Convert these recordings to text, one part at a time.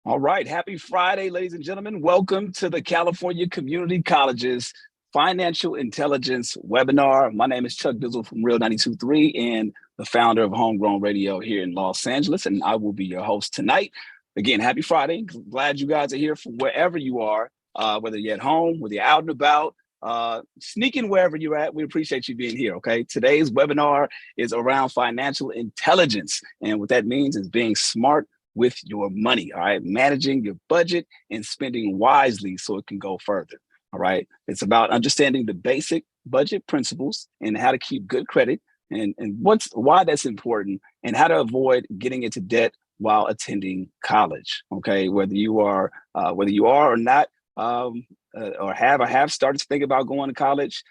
All right. Happy Friday, ladies and gentlemen. Welcome to the California Community College's Financial Intelligence webinar. My name is Chuck Dizzle from Real 92.3 and the founder of Homegrown Radio here in Los Angeles, and I will be your host tonight. Again, happy Friday. Glad you guys are here from wherever you are, whether you're at home, whether you're out and about, sneaking wherever you're at. We appreciate you being here, okay? Today's webinar is around financial intelligence, and what that means is being smart with your money, all right? Managing your budget and spending wisely so it can go further, all right? It's about understanding the basic budget principles and how to keep good credit and why that's important and how to avoid getting into debt while attending college, okay? Whether you are or not, or have started to think about going to college,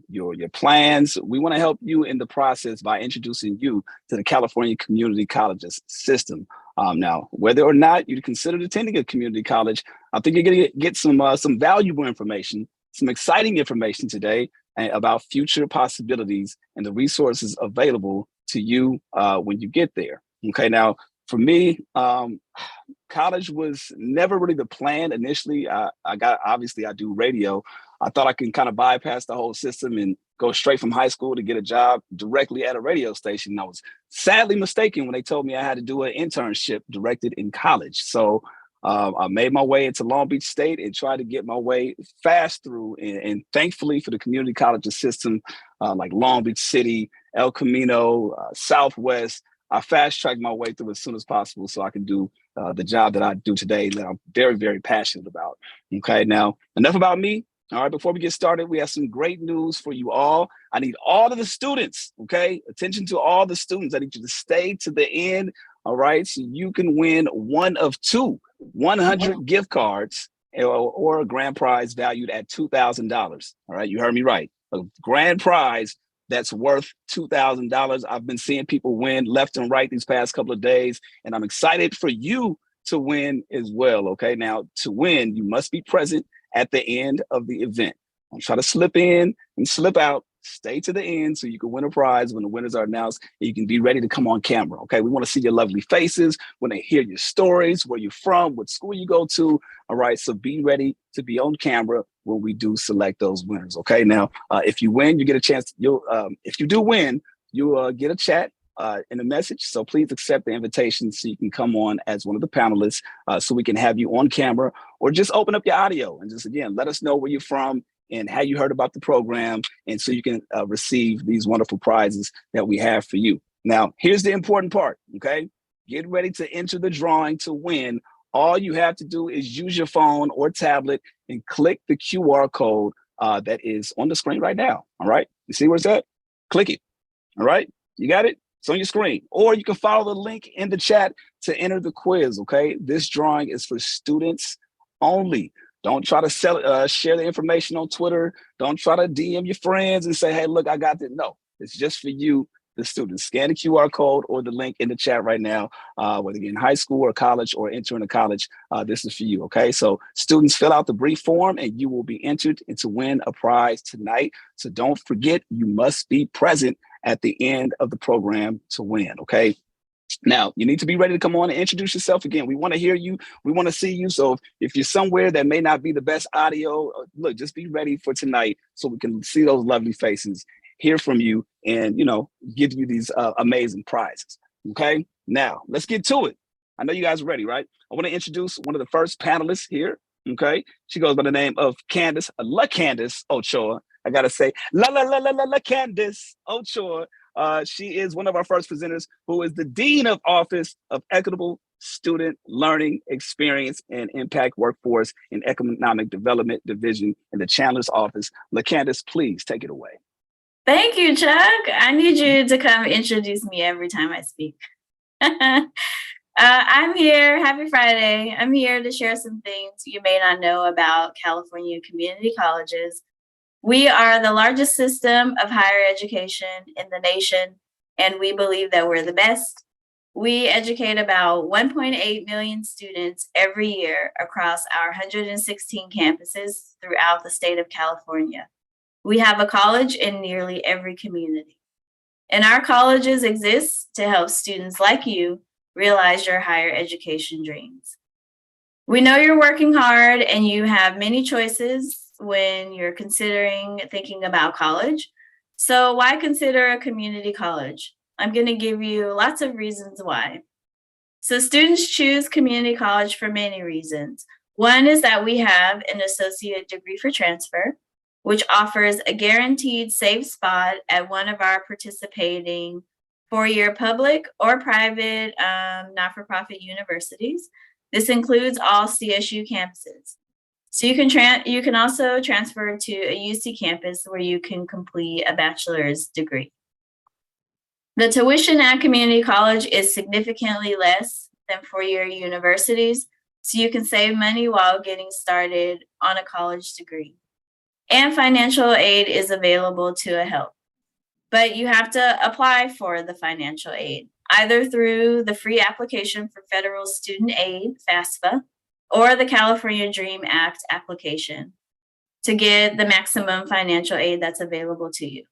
your plans. We want to help you in the process by introducing you to the California Community Colleges system. Now, whether or not you considered attending a community college, I think you're going to get some valuable information, some exciting information today about future possibilities and the resources available to you when you get there. Okay, now for me, college was never really the plan initially. Obviously I do radio. I thought I can kind of bypass the whole system and go straight from high school to get a job directly at a radio station. I was sadly mistaken when they told me I had to do an internship directed in college. So I made my way into Long Beach State and tried to get my way fast through. And thankfully for the community colleges system, like Long Beach City, El Camino, Southwest, I fast tracked my way through as soon as possible so I can do the job that I do today that I'm very, very passionate about. Okay, now enough about me. All right, before we get started, we have some great news for you all. I need all of the students, okay? Attention to all the students. I need you to stay to the end, all right? So you can win one of two 100 gift cards or a grand prize valued at $2,000, all right? You heard me right. A grand prize that's worth $2,000. I've been seeing people win left and right these past couple of days, and I'm excited for you to win as well, okay? Now, to win, you must be present at the end of the event. Don't try to slip in and slip out. Stay to the end so you can win a prize when the winners are announced and you can be ready to come on camera, okay? We want to see your lovely faces, want to hear your stories, where you're from, what school you go to, all right? So be ready to be on camera when we do select those winners, okay? Now, if you win, you get a chance. If you do win, you'll get a chat in a message. So please accept the invitation so you can come on as one of the panelists so we can have you on camera, or just open up your audio and just, again, let us know where you're from and how you heard about the program, and so you can receive these wonderful prizes that we have for you. Now, here's the important part, okay? Get ready to enter the drawing to win. All you have to do is use your phone or tablet and click the QR code that is on the screen right now, all right? You see where it's at? Click it, all right? You got it? It's on your screen. Or you can follow the link in the chat to enter the quiz, okay? This drawing is for students only. Don't try to share the information on Twitter. Don't try to DM your friends and say, hey, look, I got this. No, it's just for you, the students. Scan the QR code or the link in the chat right now, whether you're in high school or college or entering a college, this is for you, okay? So students, fill out the brief form and you will be entered to win a prize tonight. So don't forget, you must be present at the end of the program to win, okay? Now, you need to be ready to come on and introduce yourself again. We want to hear you. We want to see you. So if you're somewhere that may not be the best audio, look, just be ready for tonight so we can see those lovely faces, hear from you, and, give you these amazing prizes. Okay? Now, let's get to it. I know you guys are ready, right? I want to introduce one of the first panelists here. Okay? She goes by the name of Candace Ochoa. I got to say, Candace Ochoa. She is one of our first presenters who is the Dean of Office of Equitable Student Learning Experience and Impact Workforce and Economic Development Division in the Chandler's office. LaCandace, please take it away. Thank you, Chuck. I need you to come introduce me every time I speak. I'm here. Happy Friday. I'm here to share some things you may not know about California community colleges. We are the largest system of higher education in the nation, and we believe that we're the best. We educate about 1.8 million students every year across our 116 campuses throughout the state of California. We have a college in nearly every community. And our colleges exist to help students like you realize your higher education dreams. We know you're working hard and you have many choices when you're thinking about college. So why consider a community college? I'm going to give you lots of reasons why. So students choose community college for many reasons. One is that we have an associate degree for transfer, which offers a guaranteed safe spot at one of our participating four-year public or private not-for-profit universities. This includes all CSU campuses. So you can also transfer to a UC campus where you can complete a bachelor's degree. The tuition at community college is significantly less than four-year universities, so you can save money while getting started on a college degree. And financial aid is available to help. But you have to apply for the financial aid, either through the free application for Federal Student Aid, FAFSA, or the California DREAM Act application to get the maximum financial aid that's available to you.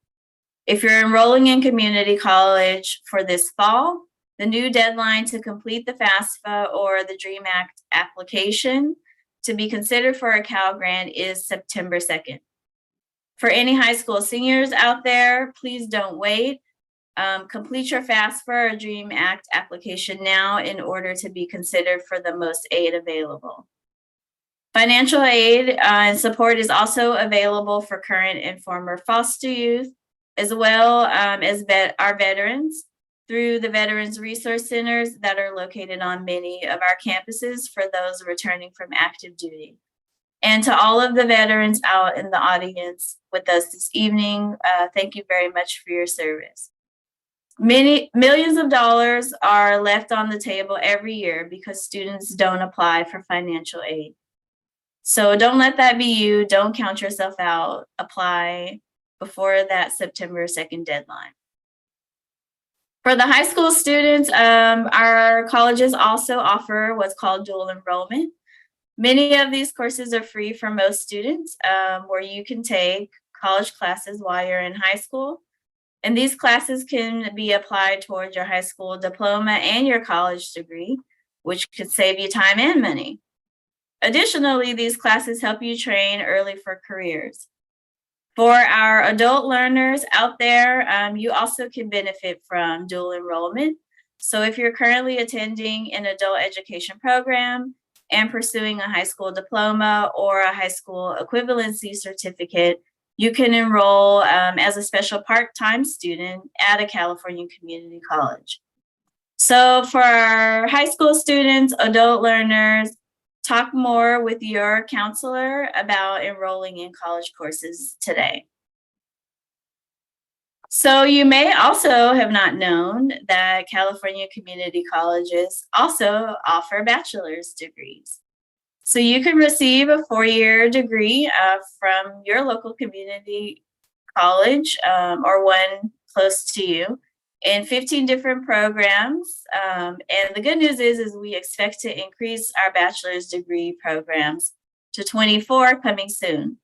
If you're enrolling in community college for this fall, the new deadline to complete the FAFSA or the DREAM Act application to be considered for a Cal Grant is September 2nd. For any high school seniors out there, please don't wait. Complete your FAFSA or DREAM Act application now in order to be considered for the most aid available. Financial aid and support is also available for current and former foster youth, as well as our veterans through the Veterans Resource Centers that are located on many of our campuses for those returning from active duty. And to all of the veterans out in the audience with us this evening, thank you very much for your service. Millions of dollars are left on the table every year because students don't apply for financial aid. So don't let that be you. Don't count yourself out. Apply before that September 2nd deadline. For the high school students, our colleges also offer what's called dual enrollment. Many of these courses are free for most students, where you can take college classes while you're in high school. And these classes can be applied towards your high school diploma and your college degree, which could save you time and money. Additionally, these classes help you train early for careers. For our adult learners out there, you also can benefit from dual enrollment. So if you're currently attending an adult education program and pursuing a high school diploma or a high school equivalency certificate, you can enroll as a special part-time student at a California community college. So for our high school students, adult learners, talk more with your counselor about enrolling in college courses today. So you may also have not known that California community colleges also offer bachelor's degrees. So you can receive a four-year degree from your local community college or one close to you in 15 different programs. And the good news is we expect to increase our bachelor's degree programs to 24 coming soon.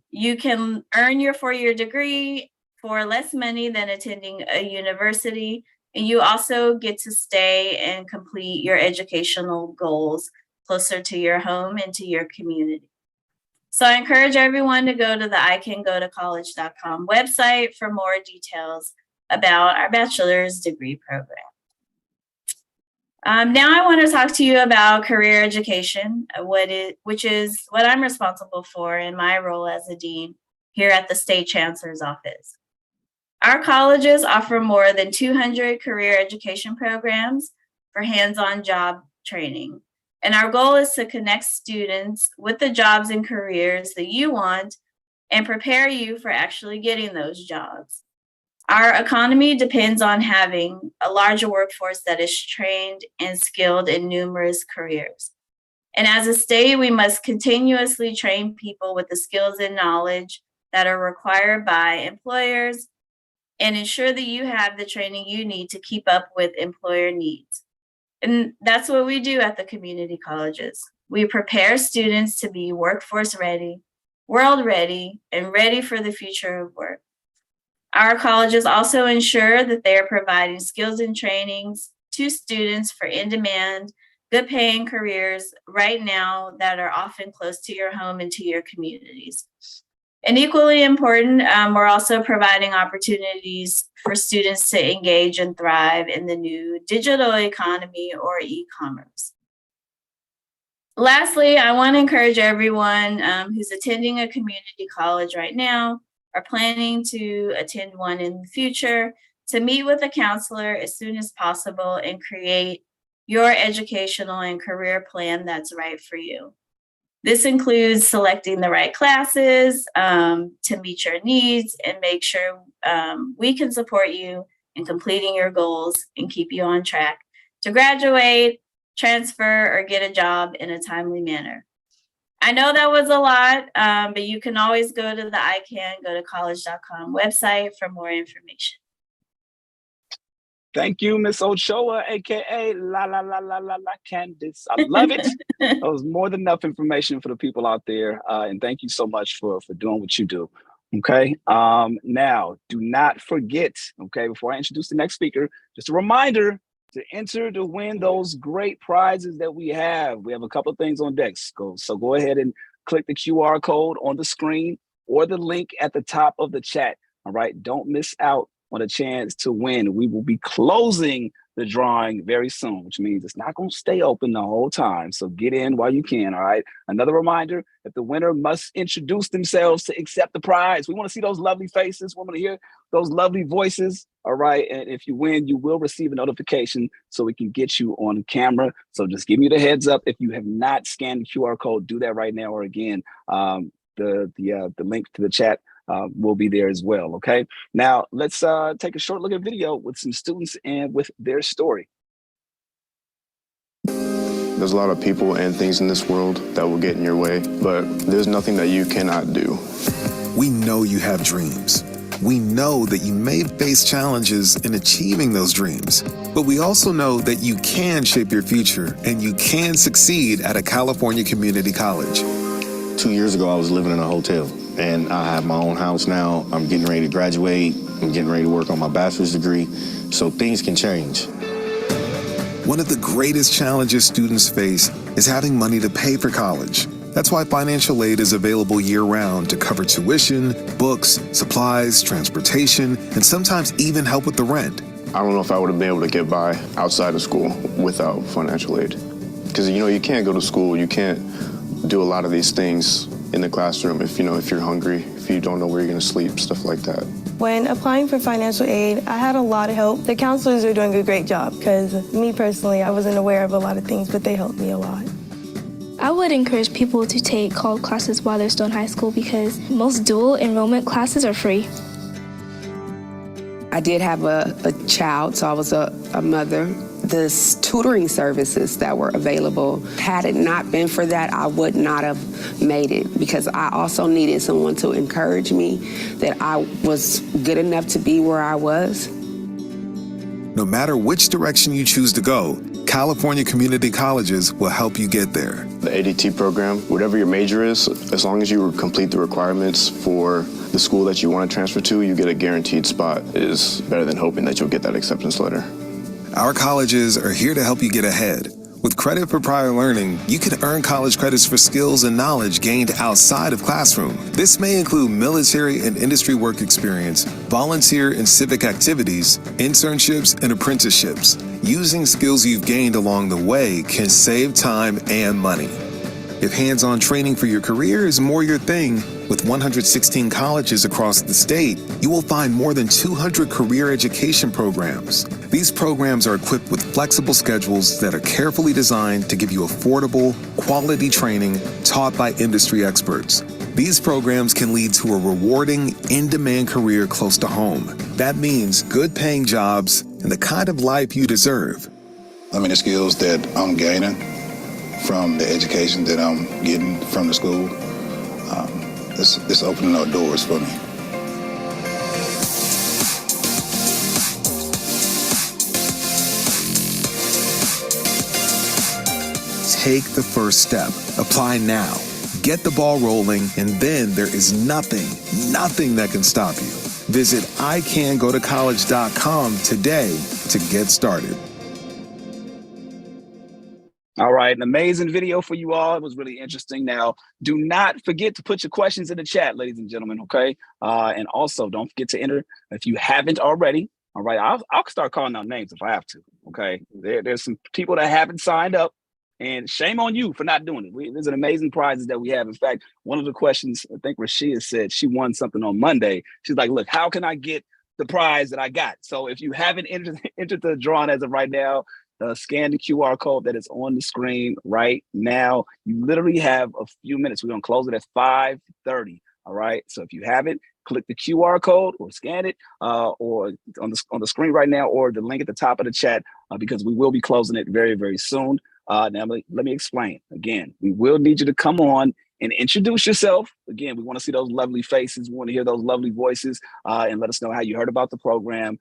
You can earn your four-year degree for less money than attending a university, and you also get to stay and complete your educational goals closer to your home and to your community. So I encourage everyone to go to the icangotocollege.com website for more details about our bachelor's degree program. Now I want to talk to you about career education, which is what I'm responsible for in my role as a dean here at the State Chancellor's Office. Our colleges offer more than 200 career education programs for hands-on job training. And our goal is to connect students with the jobs and careers that you want and prepare you for actually getting those jobs. Our economy depends on having a larger workforce that is trained and skilled in numerous careers. And as a state, we must continuously train people with the skills and knowledge that are required by employers and ensure that you have the training you need to keep up with employer needs. And that's what we do at the community colleges. We prepare students to be workforce ready, world ready, and ready for the future of work. Our colleges also ensure that they are providing skills and trainings to students for in-demand good paying careers right now that are often close to your home and to your communities. And equally important, we're also providing opportunities for students to engage and thrive in the new digital economy or e-commerce. Lastly, I want to encourage everyone who's attending a community college right now or planning to attend one in the future to meet with a counselor as soon as possible and create your educational and career plan that's right for you. This includes selecting the right classes to meet your needs and make sure we can support you in completing your goals and keep you on track to graduate, transfer, or get a job in a timely manner. I know that was a lot, but you can always go to the iCanGoToCollege.com website for more information. Thank you, Miss Ochoa, aka La Candace. I love it. That was more than enough information for the people out there, and thank you so much for doing what you do. Okay. Now, do not forget. Okay, before I introduce the next speaker, just a reminder to enter to win those great prizes that we have. We have a couple of things on deck. So go ahead and click the QR code on the screen or the link at the top of the chat. All right. Don't miss out on a chance to win. We will be closing the drawing very soon, which means it's not going to stay open the whole time. So get in while you can. All right. Another reminder that the winner must introduce themselves to accept the prize. We want to see those lovely faces. We want to hear those lovely voices. All right. And if you win, you will receive a notification so we can get you on camera. So just give me the heads up. If you have not scanned the QR code, do that right now. Or again, the link to the chat will be there as well. Okay. Now let's take a short look at video with some students and with their story. There's a lot of people and things in this world that will get in your way, but there's nothing that you cannot do. We know you have dreams. We know that you may face challenges in achieving those dreams, but we also know that you can shape your future and you can succeed at a California community college. 2 years ago, I was living in a hotel, and I have my own house now. I'm getting ready to graduate. I'm getting ready to work on my bachelor's degree, so things can change. One of the greatest challenges students face is having money to pay for college. That's why financial aid is available year-round to cover tuition, books, supplies, transportation, and sometimes even help with the rent. I don't know if I would have been able to get by outside of school without financial aid. Because, you can't go to school, you can't do a lot of these things in the classroom if you're hungry, if you don't know where you're going to sleep, stuff like that. When applying for financial aid, I had a lot of help. The counselors are doing a great job because me personally, I wasn't aware of a lot of things, but they helped me a lot. I would encourage people to take college classes while they're still in high school because most dual enrollment classes are free. I did have a child, so I was a mother. The tutoring services that were available, had it not been for that, I would not have made it because I also needed someone to encourage me that I was good enough to be where I was. No matter which direction you choose to go, California community colleges will help you get there. The ADT program, whatever your major is, as long as you complete the requirements for the school that you want to transfer to, you get a guaranteed spot. It is better than hoping that you'll get that acceptance letter. Our colleges are here to help you get ahead. With credit for prior learning, you can earn college credits for skills and knowledge gained outside of classroom. This may include military and industry work experience, volunteer and civic activities, internships, and apprenticeships. Using skills you've gained along the way can save time and money. If hands-on training for your career is more your thing, with 116 colleges across the state, you will find more than 200 career education programs. These programs are equipped with flexible schedules that are carefully designed to give you affordable, quality training taught by industry experts. These programs can lead to a rewarding, in-demand career close to home. That means good-paying jobs and the kind of life you deserve. The skills that I'm gaining from the education that I'm getting from the school, it's opening up doors for me. Take the first step. Apply now. Get the ball rolling, and then there is nothing that can stop you. Visit iCanGoToCollege.com today to get started. All right, an amazing video for you all. It was really interesting. Now, do not forget to put your questions in the chat, ladies and gentlemen, okay? And also, don't forget to enter if you haven't already. All right, I'll start calling out names if I have to, okay? There's some people that haven't signed up, and shame on you for not doing it. There's an amazing prizes that we have. In fact, one of the questions, I think Rashia said she won something on Monday. She's like, look, how can I get the prize that I got? So if you haven't entered the drawing as of right now, scan the QR code that is on the screen right now. You literally have a few minutes. We're gonna close it at 5:30. All right. So if you haven't, click the QR code or scan it, or on the screen right now, or the link at the top of the chat, because we will be closing it very, very soon. Now let me explain. Again, we will need you to come on and introduce yourself. Again, we want to see those lovely faces. We want to hear those lovely voices, and let us know how you heard about the program.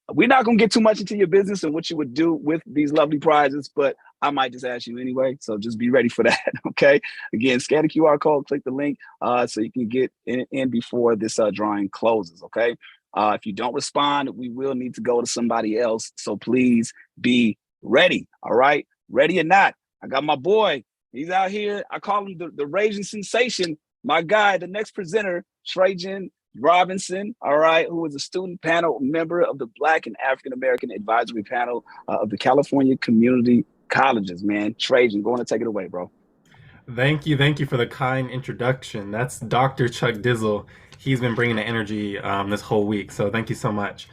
We're not going to get too much into your business and what you would do with these lovely prizes, but I might just ask you anyway. So just be ready for that, okay? Again, scan the QR code, click the link, so you can get in before this drawing closes, okay? If you don't respond, we will need to go to somebody else. So please be ready, all right? Ready or not, I got my boy. He's out here. I call him the raging sensation. My guy, the next presenter, Trajan Robinson, all right, who is a student panel member of the Black and African American Advisory Panel of the California Community Colleges. Man, Trajan, go on and take it away, bro. Thank you for the kind introduction. That's Dr. Chuck Dizzle. He's been bringing the energy this whole week, so thank you so much.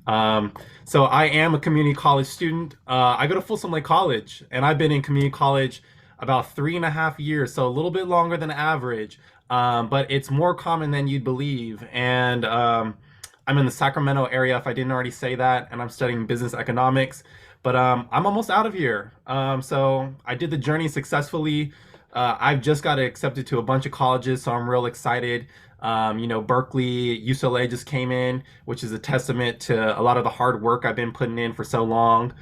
So I am a community college student. I go to Folsom Lake College, and I've been in community college about 3.5 years, so a little bit longer than average. But it's more common than you'd believe. And I'm in the Sacramento area, if I didn't already say that, and I'm studying business economics. But I'm almost out of here. So I did the journey successfully. I've just got accepted to a bunch of colleges, so I'm real excited. Berkeley, UCLA just came in, which is a testament to a lot of the hard work I've been putting in for so long.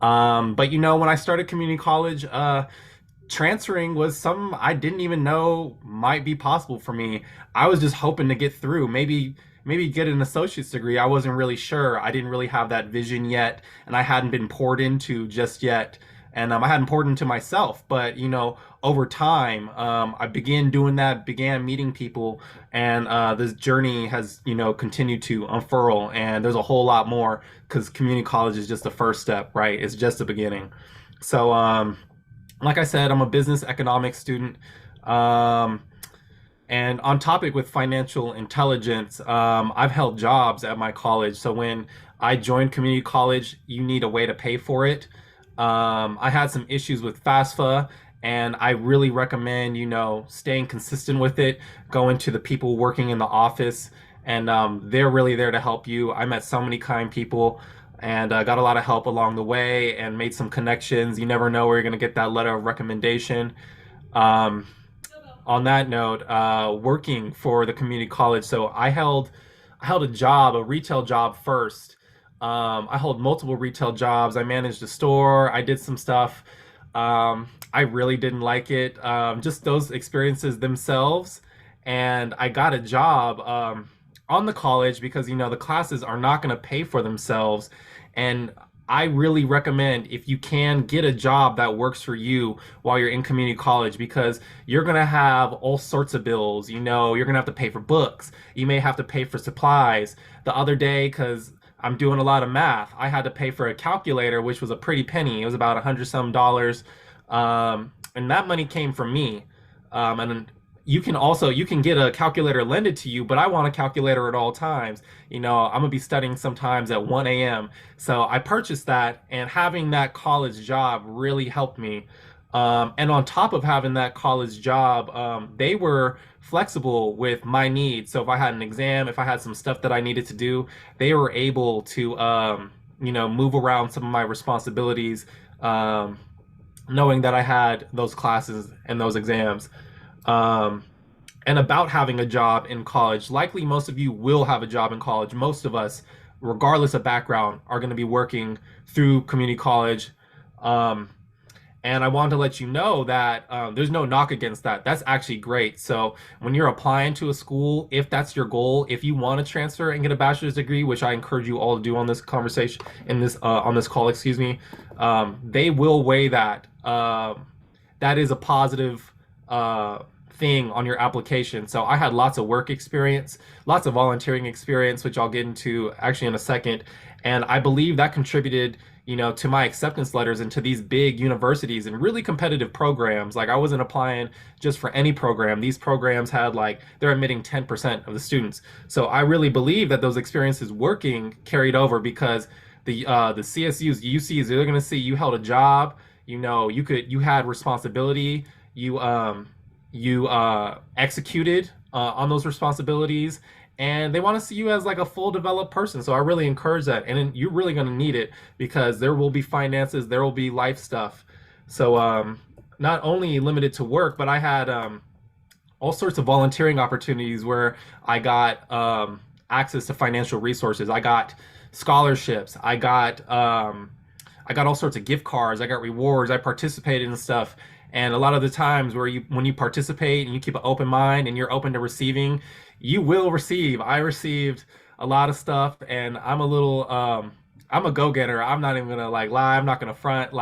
But when I started community college, transferring was something I didn't even know might be possible for me. I was just hoping to get through, maybe get an associate's degree. I wasn't really sure. I didn't really have that vision yet, and I hadn't been poured into just yet. And I hadn't poured into myself, but over time, I began doing that, began meeting people, and this journey has continued to unfurl. And there's a whole lot more, because community college is just the first step, right? It's just the beginning. So like I said, I'm a business economics student. And on topic with financial intelligence, I've held jobs at my college. So when I joined community college, you need a way to pay for it. I had some issues with FAFSA, and I really recommend, staying consistent with it, going to the people working in the office, and they're really there to help you. I met so many kind people, and got a lot of help along the way, and made some connections. You never know where you're going to get that letter of recommendation. On that note, working for the community college, so I held a job, a retail job first. I held multiple retail jobs. I managed a store. I did some stuff. I really didn't like it. Just those experiences themselves. And I got a job on the college because, the classes are not going to pay for themselves. And I really recommend, if you can, get a job that works for you while you're in community college, because you're going to have all sorts of bills. You're going to have to pay for books. You may have to pay for supplies. The other day, because I'm doing a lot of math, I had to pay for a calculator, which was a pretty penny. It was about $100-some. And that money came from me. And you can get a calculator lended to you, but I want a calculator at all times. I'm gonna be studying sometimes at 1 a.m. So I purchased that, and having that college job really helped me. And on top of having that college job, they were flexible with my needs. So if I had an exam, if I had some stuff that I needed to do, they were able to, move around some of my responsibilities, knowing that I had those classes and those exams. And about having a job in college, likely most of you will have a job in college. Most of us, regardless of background, are going to be working through community college. And I wanted to let you know that there's no knock against that. That's actually great. So when you're applying to a school, if that's your goal, if you want to transfer and get a bachelor's degree, which I encourage you all to do on this conversation, on this call, they will weigh that. That is a positive thing on your application. So I had lots of work experience, lots of volunteering experience, which I'll get into actually in a second. And I believe that contributed, to my acceptance letters into these big universities and really competitive programs. Like I wasn't applying just for any program. These programs had they're admitting 10% of the students. So I really believe that those experiences working carried over, because the CSUs, UCs, they're going to see you held a job, you had responsibility, you executed on those responsibilities, and they want to see you as a full developed person. So I really encourage that, and you're really going to need it, because there will be finances, there will be life stuff. So not only limited to work, but I had all sorts of volunteering opportunities where I got access to financial resources. I got scholarships. I got all sorts of gift cards. I got rewards. I participated in stuff. And a lot of the times when you participate and you keep an open mind and you're open to receiving, you will receive. I received a lot of stuff, and I'm a go-getter. I'm not even gonna lie. I'm not gonna front.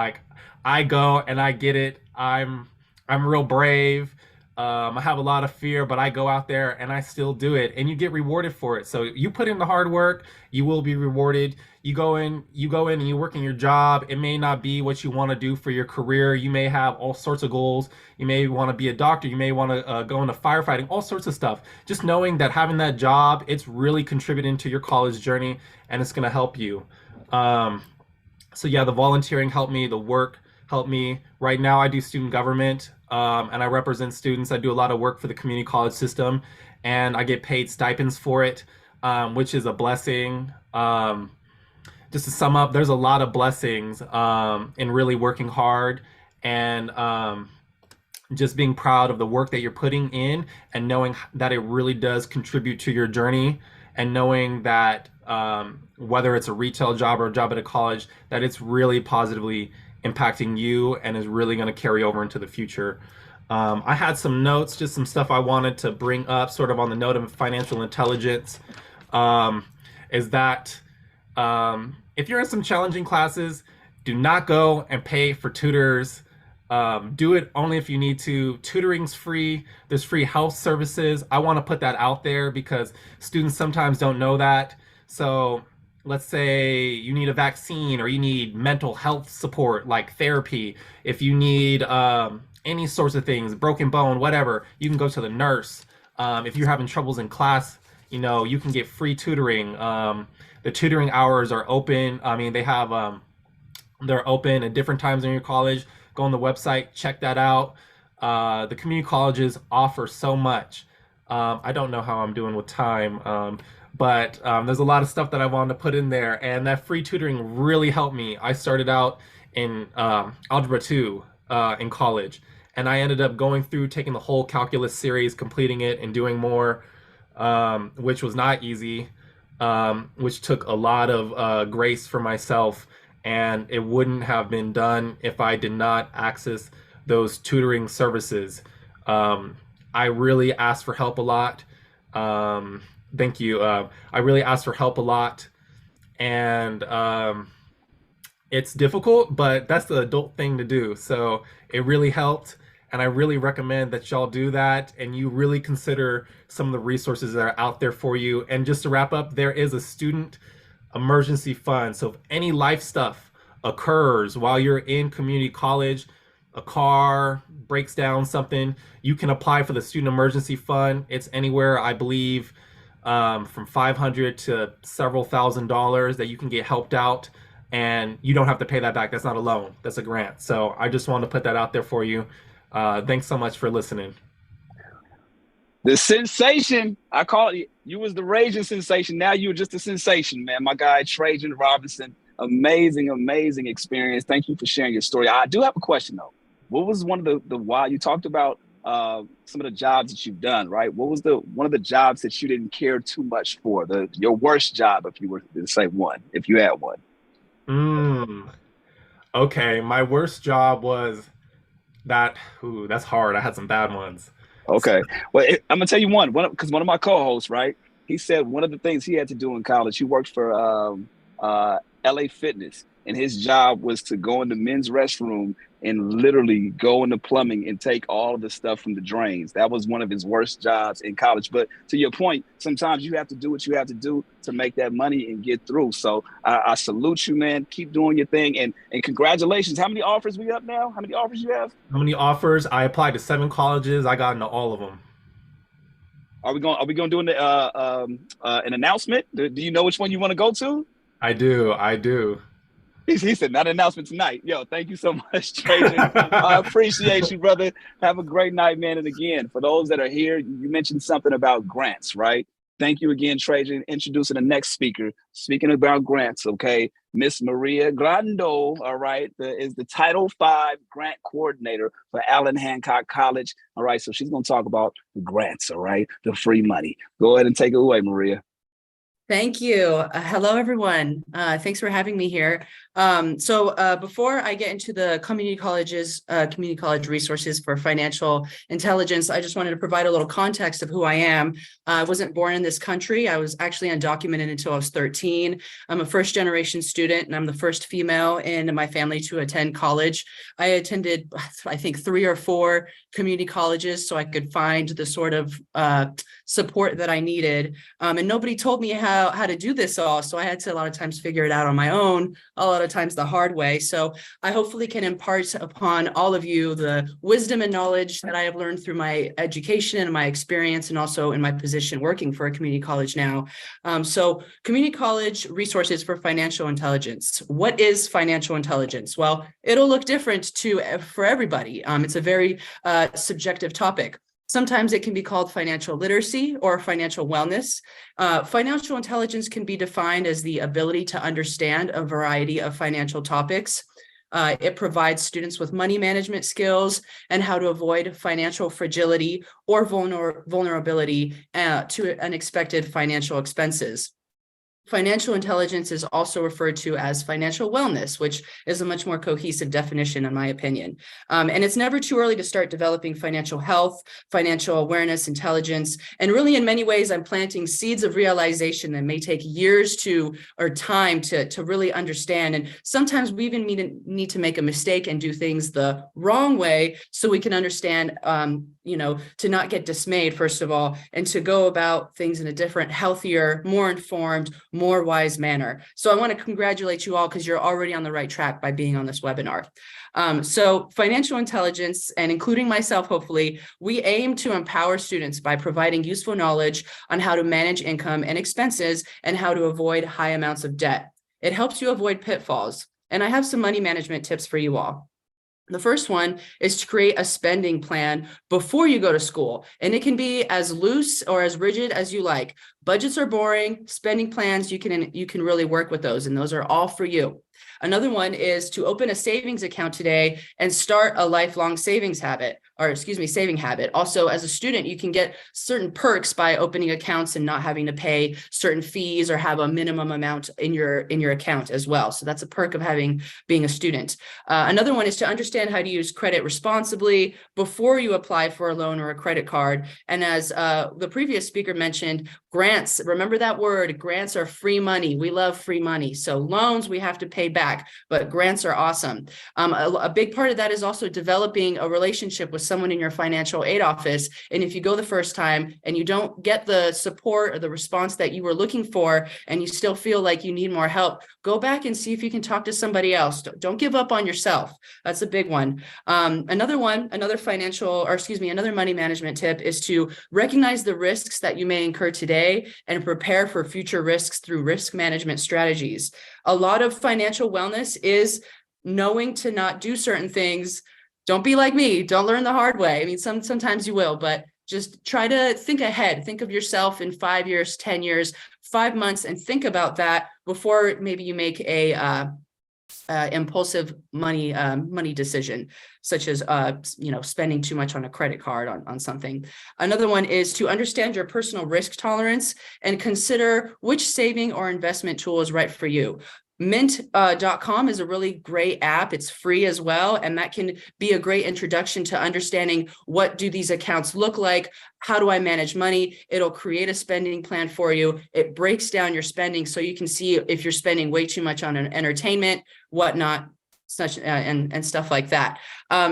I go and I get it. I'm real brave. I have a lot of fear, but I go out there and I still do it, and you get rewarded for it. So you put in the hard work, you will be rewarded. You go in and you work in your job. It may not be what you want to do for your career. You may have all sorts of goals. You may want to be a doctor. You may want to go into firefighting, all sorts of stuff. Just knowing that having that job, it's really contributing to your college journey, and it's going to help you. So yeah, the volunteering helped me. The work helped me. Right now I do student government, and I represent students. I do a lot of work for the community college system, and I get paid stipends for it, which is a blessing. Just to sum up, there's a lot of blessings in really working hard, and just being proud of the work that you're putting in, and knowing that it really does contribute to your journey, and knowing that whether it's a retail job or a job at a college, that it's really positively impacting you and is really going to carry over into the future. I had some notes, just some stuff I wanted to bring up sort of on the note of financial intelligence, is that if you're in some challenging classes, do not go and pay for tutors. Do it only if you need to. Tutoring's free. There's free health services. I want to put that out there because students sometimes don't know that. So let's say you need a vaccine, or you need mental health support like therapy. If you need any sorts of things, broken bone, whatever, you can go to the nurse. If you're having troubles in class, you can get free tutoring. The tutoring hours are open. I mean, they're open at different times in your college. Go on the website, check that out. The community colleges offer so much. I don't know how I'm doing with time, but there's a lot of stuff that I wanted to put in there, and that free tutoring really helped me. I started out in Algebra 2 in college, and I ended up going through, taking the whole calculus series, completing it, and doing more, which was not easy, which took a lot of grace for myself, and it wouldn't have been done if I did not access those tutoring services. I really asked for help a lot. Thank you. I really asked for help a lot, and it's difficult, but that's the adult thing to do. So it really helped, and I really recommend that y'all do that, and you really consider some of the resources that are out there for you. And just to wrap up, there is a student emergency fund. So if any life stuff occurs while you're in community college, a car breaks down, something, you can apply for the student emergency fund. It's anywhere, I believe, from $500 to several $1,000s that you can get helped out, and you don't have to pay that back. That's not a loan, that's a grant. So I just wanted to put that out there for you. Thanks so much for listening. The sensation, I call it, you was the raging sensation. Now you're just a sensation, man. My guy, Trajan Robinson, amazing, amazing experience. Thank you for sharing your story. I do have a question though. What was one of the why you talked about some of the jobs that you've done, right? What was one of the jobs that you didn't care too much for? Your worst job, if you were to say one, if you had one. Okay, my worst job was that. Ooh, that's hard. I had some bad ones. Okay, well, I'm gonna tell you one because one of my co-hosts, right? He said one of the things he had to do in college, he worked for LA Fitness, and his job was to go in the men's restroom and literally go into plumbing and take all of the stuff from the drains. That was one of his worst jobs in college. But to your point, sometimes you have to do what you have to do to make that money and get through. So I salute you, man. Keep doing your thing, and congratulations. How many offers we up now? How many offers you have? How many offers? I applied to 7 colleges. I got into all of them. Are we going to do an announcement? Do you know which one you want to go to? I do. He said, not an announcement tonight. Yo, thank you so much, Trajan. I appreciate you, brother. Have a great night, man. And again, for those that are here, you mentioned something about grants, right? Thank you again, Trajan. Introducing the next speaker. Speaking about grants, okay? Miss Maria Grando, all right, is the Title V grant coordinator for Allen Hancock College. All right, so she's going to talk about the grants, all right, the free money. Go ahead and take it away, Maria. Thank you. Hello, everyone. Thanks for having me here. Before I get into the community college resources for financial intelligence, I just wanted to provide a little context of who I am. I wasn't born in this country. I was actually undocumented until I was 13. I'm a first-generation student, and I'm the first female in my family to attend college. I attended, I think, 3 or 4 community colleges so I could find the sort of support that I needed. And nobody told me how to do this all. So I had to a lot of times figure it out on my own, a lot of times the hard way. So I hopefully can impart upon all of you the wisdom and knowledge that I have learned through my education and my experience, and also in my position working for a community college now. So community college resources for financial intelligence. What is financial intelligence? Well, it'll look different for everybody. It's a very subjective topic. Sometimes it can be called financial literacy or financial wellness. Financial intelligence can be defined as the ability to understand a variety of financial topics. It provides students with money management skills and how to avoid financial fragility or vulnerability to unexpected financial expenses. Financial intelligence is also referred to as financial wellness, which is a much more cohesive definition, in my opinion. And it's never too early to start developing financial health, financial awareness, intelligence. And really, in many ways, I'm planting seeds of realization that may take years or time to really understand. And sometimes we even need to make a mistake and do things the wrong way so we can understand, to not get dismayed, first of all, and to go about things in a different, healthier, more informed, more wise manner. So I want to congratulate you all because you're already on the right track by being on this webinar. So financial intelligence, and including myself, hopefully, we aim to empower students by providing useful knowledge on how to manage income and expenses and how to avoid high amounts of debt. It helps you avoid pitfalls. And I have some money management tips for you all. The first one is to create a spending plan before you go to school, and it can be as loose or as rigid as you like. Budgets are boring. Spending plans, you can really work with those, and those are all for you. Another one is to open a savings account today and start a lifelong saving habit. Also, as a student, you can get certain perks by opening accounts and not having to pay certain fees or have a minimum amount in your account as well. So that's a perk of being a student. Another one is to understand how to use credit responsibly before you apply for a loan or a credit card. And as the previous speaker mentioned, grants, remember that word, grants are free money. We love free money. So loans we have to pay back, but grants are awesome. A big part of that is also developing a relationship with someone in your financial aid office. And if you go the first time and you don't get the support or the response that you were looking for, and you still feel like you need more help, go back and see if you can talk to somebody else. Don't give up on yourself. That's a big one. Another money management tip is to recognize the risks that you may incur today and prepare for future risks through risk management strategies. A lot of financial wellness is knowing to not do certain things. Don't be like me. Don't learn the hard way. I mean, sometimes you will, but just try to think ahead. Think of yourself in 5 years, 10 years, 5 months, and think about that before maybe you make a impulsive money decision, such as spending too much on a credit card on something. Another one is to understand your personal risk tolerance and consider which saving or investment tool is right for you. Mint.com is a really great app. It's free as well. And that can be a great introduction to understanding what do these accounts look like? How do I manage money? It'll create a spending plan for you. It breaks down your spending so you can see if you're spending way too much on entertainment, whatnot, such and stuff like that.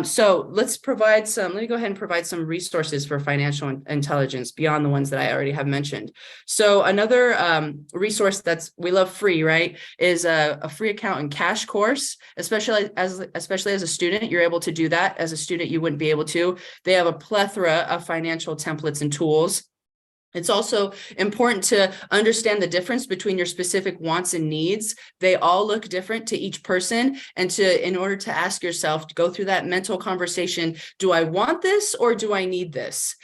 So let me go ahead and provide some resources for financial intelligence beyond the ones that I already have mentioned. So another resource we love free, right, is a free account and cash course, especially as a student. You're able to do that. As a student, you wouldn't be able to. They have a plethora of financial templates and tools. It's also important to understand the difference between your specific wants and needs. They all look different to each person. And in order to ask yourself, to go through that mental conversation, do I want this or do I need this?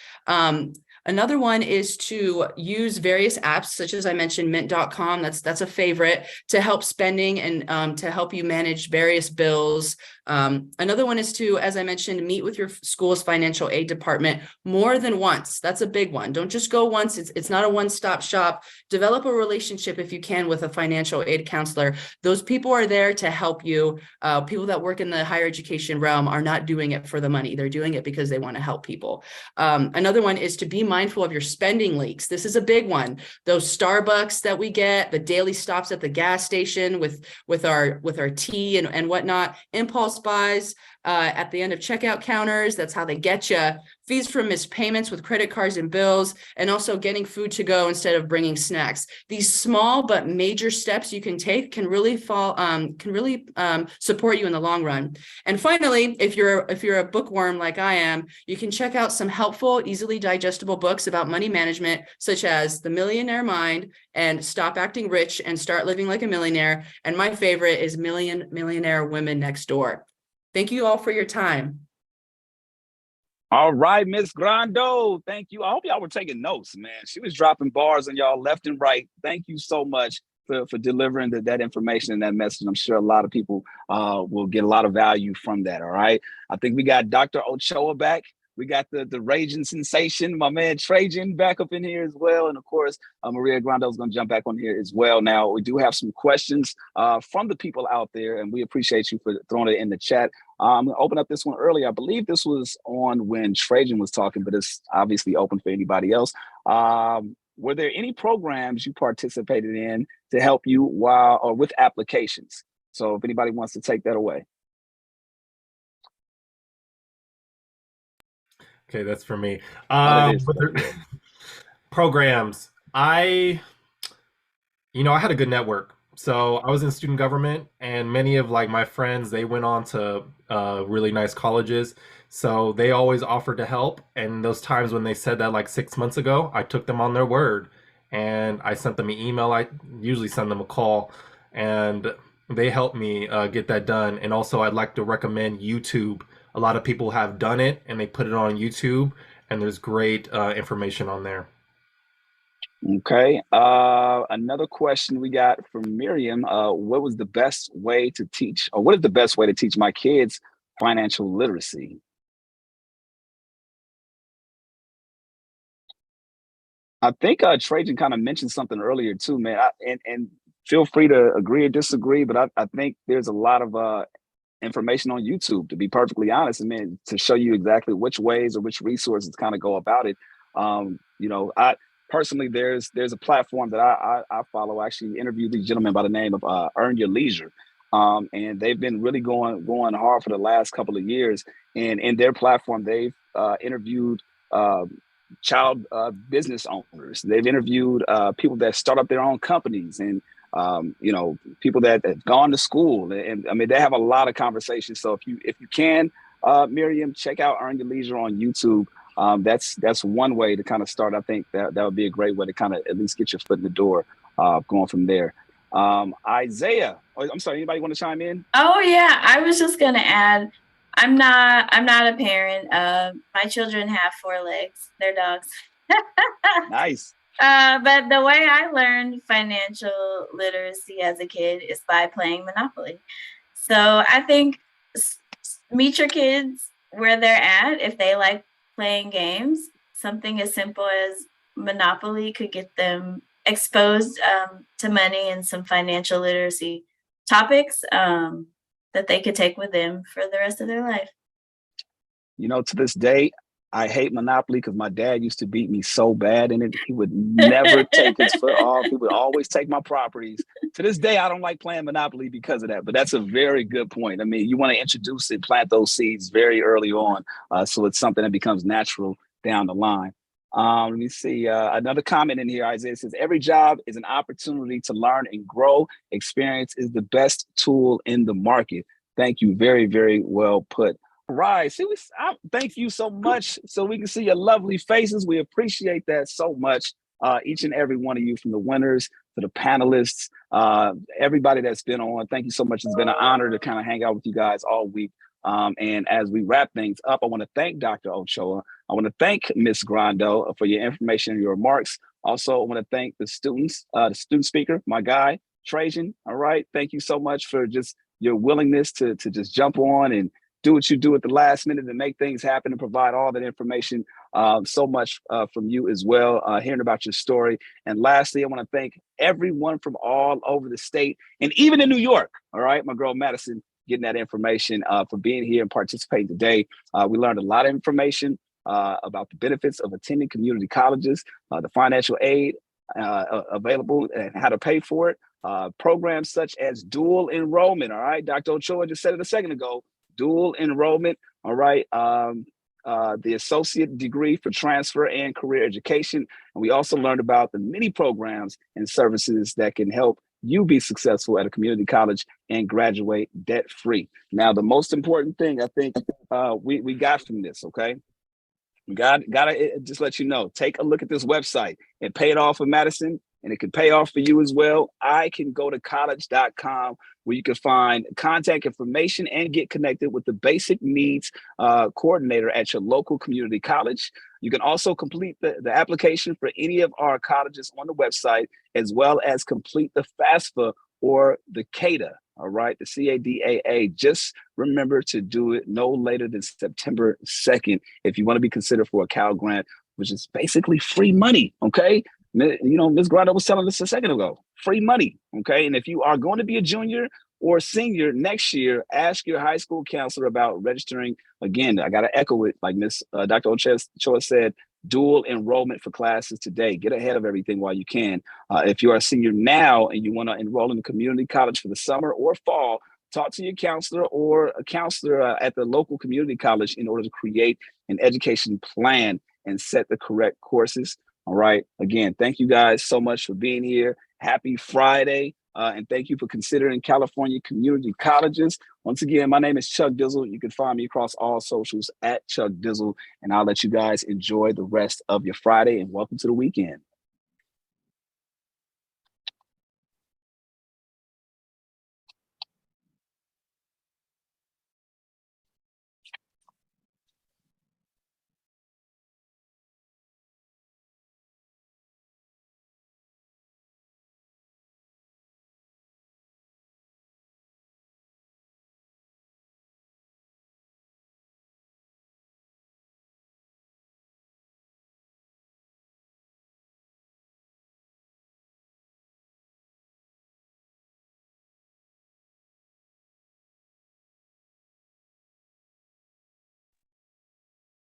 Another one is to use various apps, such as I mentioned, mint.com. That's a favorite to help spending and to help you manage various bills. Another one is to, as I mentioned, meet with your school's financial aid department more than once. That's a big one. Don't just go once. It's not a one-stop shop. Develop a relationship, if you can, with a financial aid counselor. Those people are there to help you. People that work in the higher education realm are not doing it for the money. They're doing it because they want to help people. Another one is to be mindful of your spending leaks. This is a big one. Those Starbucks that we get, the daily stops at the gas station with our tea and whatnot, impulse buys at the end of checkout counters. That's how they get you. Fees from missed payments with credit cards and bills, and also getting food to go instead of bringing snacks. These small but major steps you can take can really support you in the long run. And finally, if you're a bookworm like I am, you can check out some helpful, easily digestible books about money management, such as The Millionaire Mind and Stop Acting Rich and Start Living Like a Millionaire. And my favorite is Millionaire Women Next Door. Thank you all for your time. All right, Miss Grando, thank you. I hope y'all were taking notes, man. She was dropping bars on y'all left and right. Thank you so much for delivering that information and that message. I'm sure a lot of people will get a lot of value from that, all right? I think we got Dr. Ochoa back. We got the raging sensation, my man Trajan, back up in here as well. And of course, Maria Grando is going to jump back on here as well. Now, we do have some questions from the people out there, and we appreciate you for throwing it in the chat. I'm going to open up this one early. I believe this was on when Trajan was talking, but it's obviously open for anybody else. Were there any programs you participated in to help you with applications? So if anybody wants to take that away. Okay, that's for me. Programs. I had a good network. So I was in student government, and many of my friends, they went on to really nice colleges. So they always offered to help. And those times when they said that 6 months ago, I took them on their word, and I sent them an email. I usually send them a call, and they helped me get that done. And also I'd like to recommend YouTube. A lot of people have done it, and they put it on YouTube, and there's great information on there. Okay. Another question we got from Miriam. What is the best way to teach my kids financial literacy? I think Trajan kind of mentioned something earlier too, man. And feel free to agree or disagree, but I think there's a lot of information on YouTube, to be perfectly honest, to show you exactly which ways or which resources kind of go about it. I personally, there's a platform that I follow. I actually interviewed these gentlemen by the name of Earn Your Leisure. And they've been really going hard for the last couple of years. And in their platform, they've interviewed child business owners. They've interviewed people that start up their own companies, and people that have gone to school. And they have a lot of conversations. So if you can, Miriam, check out Earn Your Leisure on YouTube. That's one way to kind of start. I think that would be a great way to kind of at least get your foot in the door, going from there. Isaiah, I'm sorry, anybody want to chime in? Oh yeah, I was just gonna add, I'm not a parent. My children have 4 legs. They're dogs. Nice. But the way I learned financial literacy as a kid is by playing Monopoly. So I think meet your kids where they're at. If they like playing games, something as simple as Monopoly could get them exposed to money and some financial literacy topics that they could take with them for the rest of their life. You know, to this day, I hate Monopoly because my dad used to beat me so bad in it. He would never take his foot off. He would always take my properties. To this day, I don't like playing Monopoly because of that, but that's a very good point. I mean, you want to introduce it, plant those seeds very early on, so it's something that becomes natural down the line. Let me see, another comment in here. Isaiah says, every job is an opportunity to learn and grow. Experience is the best tool in the market. Thank you. Very, very well put. Right. See, thank you so much. So we can see your lovely faces. We appreciate that so much. Each and every one of you, from the winners to the panelists, everybody that's been on. Thank you so much. It's been an honor to kind of hang out with you guys all week. And as we wrap things up, I want to thank Dr. Ochoa. I want to thank Ms. Grando for your information and your remarks. Also, I want to thank the students, the student speaker, my guy, Trajan. All right. Thank you so much for just your willingness to just jump on and do what you do at the last minute and make things happen and provide all that information. So much from you as well, hearing about your story. And lastly, I want to thank everyone from all over the state and even in New York. All right, my girl Madison, getting that information, for being here and participating today. We learned a lot of information about the benefits of attending community colleges, the financial aid available and how to pay for it, programs such as dual enrollment. All right, Dr. Ochoa just said it a second ago. Dual enrollment, all right, the associate degree for transfer and career education. And we also learned about the many programs and services that can help you be successful at a community college and graduate debt-free. Now, the most important thing I think we got from this, okay? We gotta just let you know, take a look at this website. It paid off for Madison, and it can pay off for you as well. I can go to college.com where you can find contact information and get connected with the basic needs coordinator at your local community college. You can also complete the application for any of our colleges on the website, as well as complete the FAFSA or the CADA, all right, the CADAA. Just remember to do it no later than September 2nd if you want to be considered for a Cal Grant, which is basically free money, okay? You know, Ms. Grado was telling us a second ago, free money, okay? And if you are going to be a junior or senior next year, ask your high school counselor about registering. Again, I got to echo it, like Dr. Ochoa said, dual enrollment for classes today. Get ahead of everything while you can. If you are a senior now and you want to enroll in a community college for the summer or fall, talk to your counselor or a counselor at the local community college in order to create an education plan and set the correct courses. All right. Again, thank you guys so much for being here. Happy Friday. And thank you for considering California community colleges. Once again, my name is Chuck Dizzle. You can find me across all socials at Chuck Dizzle, and I'll let you guys enjoy the rest of your Friday and welcome to the weekend.